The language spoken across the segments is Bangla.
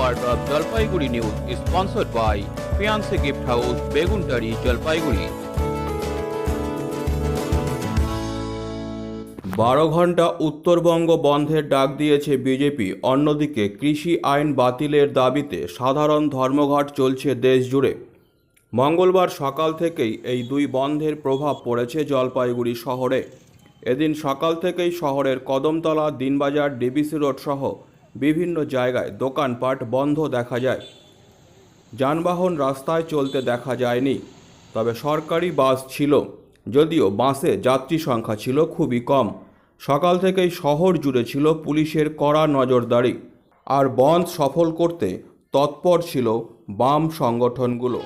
part of Jalpaiguri News is sponsored by Fiancé Gift House, Beguntari, Jalpaiguri. 12 ঘন্টা উত্তরবঙ্গ বন্ধের ডাক দিয়েছে বিজেপি। অন্যদিকে কৃষি আইন বাতিলের দাবিতে সাধারণ ধর্মঘট চলছে দেশ জুড়ে। মঙ্গলবার সকাল থেকেই এই দুই বন্ধের প্রভাব পড়েছে জলপাইগুড়ি শহরে। এদিন সকাল থেকেই শহরের কদমতলা, দিনবাজার, ডিবিসি রোড সহ বিভিন্ন জায়গায় দোকানপাট বন্ধ দেখা যায়। যানবাহন রাস্তায় চলতে দেখা যায়নি। তবে সরকারি বাস ছিল, যদিও বাসে যাত্রী সংখ্যা ছিল খুবই কম। সকাল থেকেই শহর জুড়ে ছিল পুলিশের কড়া নজরদারি। আর বন্ধ সফল করতে তৎপর ছিল বাম সংগঠনগুলো।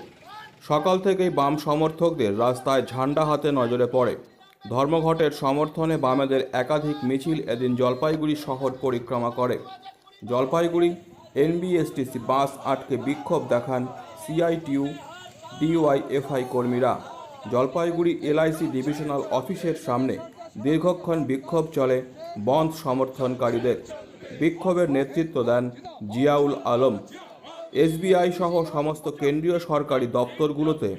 সকাল থেকেই বাম সমর্থকদের রাস্তায় ঝান্ডা হাতে নজরে পড়ে। ধর্মঘটের সমর্থনে বামেদের একাধিক মিছিল এদিন জলপাইগুড়ি শহর পরিক্রমা করে। জলপাইগুড়ি এনবিএসটিসি বাস আটকে বিক্ষোভ দেখান সিআইটিইউ ডিওয়াইএফআই কর্মীরা। জলপাইগুড়ি এলআইসি ডিভিশনাল অফিসের সামনে দীর্ঘক্ষণ বিক্ষোভ চলে বন্ধ সমর্থনকারীদের। বিক্ষোভের নেতৃত্ব দেন জিয়াউল আলম। এসবিআই সহ সমস্ত কেন্দ্রীয় সরকারি দপ্তরগুলোতে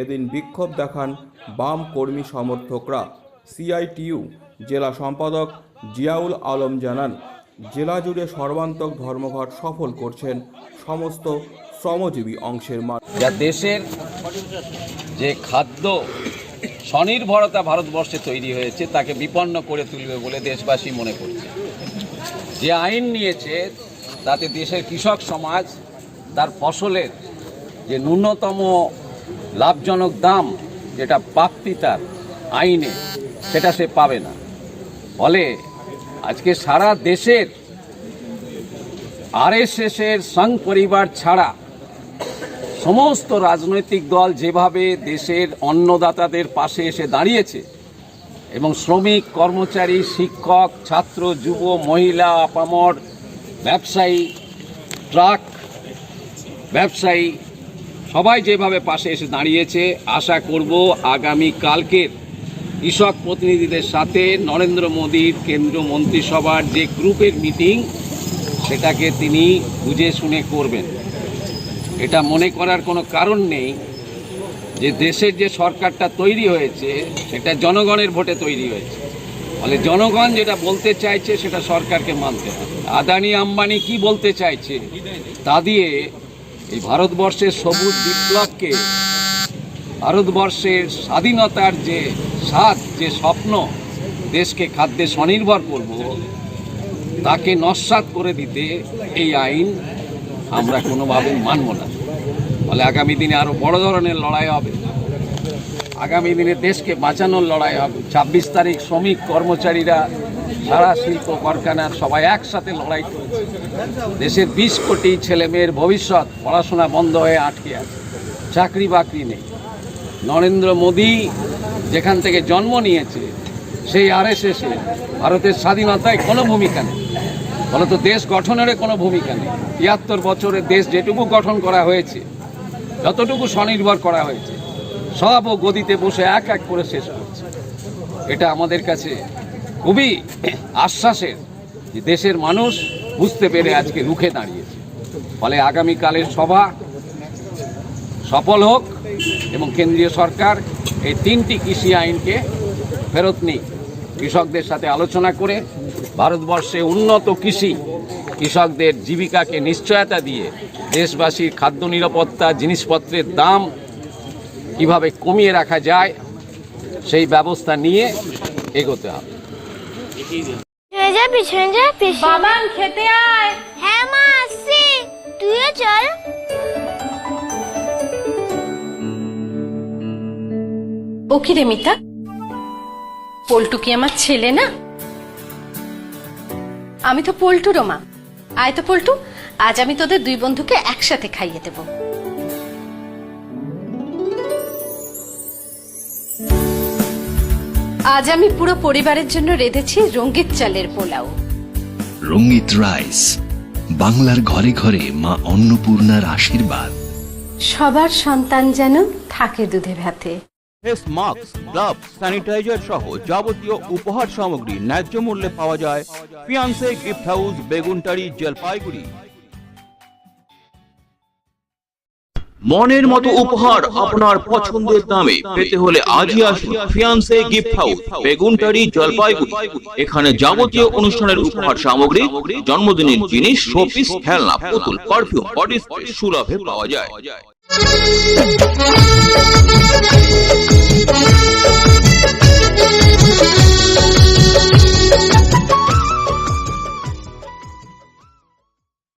এদিন বিক্ষোভ দেখান বাম কর্মী সমর্থকরা। সিআইটিইউ জেলা সম্পাদক জিয়াউল আলম জানান, জেলা জুড়ে সর্বান্তক ধর্মঘট সফল করছেন সমস্ত শ্রমজীবী অংশের মানুষ। যা দেশের যে খাদ্য স্বনির্ভরতা ভারতবর্ষে তৈরি হয়েছে তাকে বিপন্ন করে তুলবে বলে দেশবাসী মনে করছে। যে আইন নিয়েছে তাতে দেশের কৃষক সমাজ তার ফসলের যে ন্যূনতম লাভজনক দাম যেটা প্রাপ্তি তার আইনে, সেটা সে পাবে না। ফলে আজকে সারা দেশের আরএসএসের সংঘ পরিবার ছাড়া সমস্ত রাজনৈতিক দল যেভাবে দেশের অন্নদাতাদের পাশে এসে দাঁড়িয়েছে এবং শ্রমিক, কর্মচারী, শিক্ষক, ছাত্র, যুব, মহিলা, আপামর, ব্যবসায়ী, ট্রাক ব্যবসায়ী সবাই যেভাবে পাশে এসে দাঁড়িয়েছে, আশা করব আগামী কালকের কৃষক প্রতিনিধিদের সাথে নরেন্দ্র মোদীর কেন্দ্রীয় মন্ত্রিসভার যে গ্রুপের মিটিং, সেটাকে তিনি বুঝে শুনে করবেন। এটা মনে করার কোনো কারণ নেই যে দেশের যে সরকারটা তৈরি হয়েছে সেটা জনগণের ভোটে তৈরি হয়েছে। ফলে জনগণ যেটা বলতে চাইছে সেটা সরকারকে মানতে হবে। আদানি আম্বানি কি বলতে চাইছে তা দিয়ে এই ভারতবর্ষের সবুজ বিপ্লবকে, ভারতবর্ষের স্বাধীনতার যে স্বাদ, যে স্বপ্ন, দেশকে খাদ্যে স্বনির্ভর করব, তাকে নস্যাৎ করে দিতে এই আইন আমরা কোনোভাবে মানব না। ফলে আগামী দিনে আরও বড় ধরনের লড়াই হবে। আগামী দিনে দেশকে বাঁচানোর লড়াই হবে। 26 তারিখ শ্রমিক, কর্মচারীরা, সারা শিল্প কারখানার সবাই একসাথে লড়াই করেছে। দেশের 20 কোটি ছেলে মেয়ের ভবিষ্যৎ পড়াশোনা বন্ধ হয়ে আটকে আছে, চাকরি বাকরি নেই। নরেন্দ্র মোদী যেখান থেকে জন্ম নিয়েছে সেই আরএসএসে ভারতের স্বাধীনতায় কোনো ভূমিকা নেই, ফলত দেশ গঠনের কোনো ভূমিকা নেই। 73 বছরে দেশ যেটুকু গঠন করা হয়েছে, যতটুকু স্বনির্ভর করা হয়েছে, সব ও গদিতে বসে এক এক করে শেষ করছে। এটা আমাদের কাছে খুবই আশ্বাসের যে দেশের মানুষ বুঝতে পেরে আজকে রুখে দাঁড়িয়েছে। ফলে আগামীকালের সভা সফল হোক এবং কেন্দ্রীয় সরকার এই 3টি কৃষি আইনকে ফেরত নিক। কৃষকদের সাথে আলোচনা করে ভারতবর্ষে উন্নত কৃষকদের জীবিকাকে নিশ্চয়তা দিয়ে দেশবাসীর খাদ্য নিরাপত্তা, জিনিসপত্রের দাম কিভাবে কমিয়ে রাখা যায় সেই ব্যবস্থা নিয়ে এগোতে হবে। বাবান খেতে আয়। হ্যাঁ মা, আসছি, তুইও চল। ও কি রে মিতা, পল্টু কি আমার ছেলে না? আমি তো পল্টুরও মা। আয় তো পল্টু, আজ আমি তোদের দুই বন্ধুকে একসাথে খাইয়ে দেব। আজ আমি পুরো পরিবারের জন্য রেঁধেছি রঙ্গিত চালের পোলাও। রঙ্গিত রাইস, বাংলার ঘরে ঘরে মা অন্নপূর্ণার আশীর্বাদ। সবার সন্তান যেন থাকে দুধে ভাতে। ফেস মাস্ক, গ্লাভস, স্যানিটাইজার সহ যাবতীয় উপহার সামগ্রী ন্যায্য মূল্যে পাওয়া যায় fiancée gift house, Beguntari, Jalpaiguri. মনের মতো উপহার আপনার পছন্দের দামে পেতে হলে আজই আসুন fiancée gift house, Beguntari, Jalpaiguri. এখানে যাবতীয় অনুষ্ঠানের উপহার সামগ্রী, জন্মদিনের জিনিস, শোপিস, খেলনা, পুতুল, পারফিউম, বডি স্প্রে সুলভে পাওয়া যায়।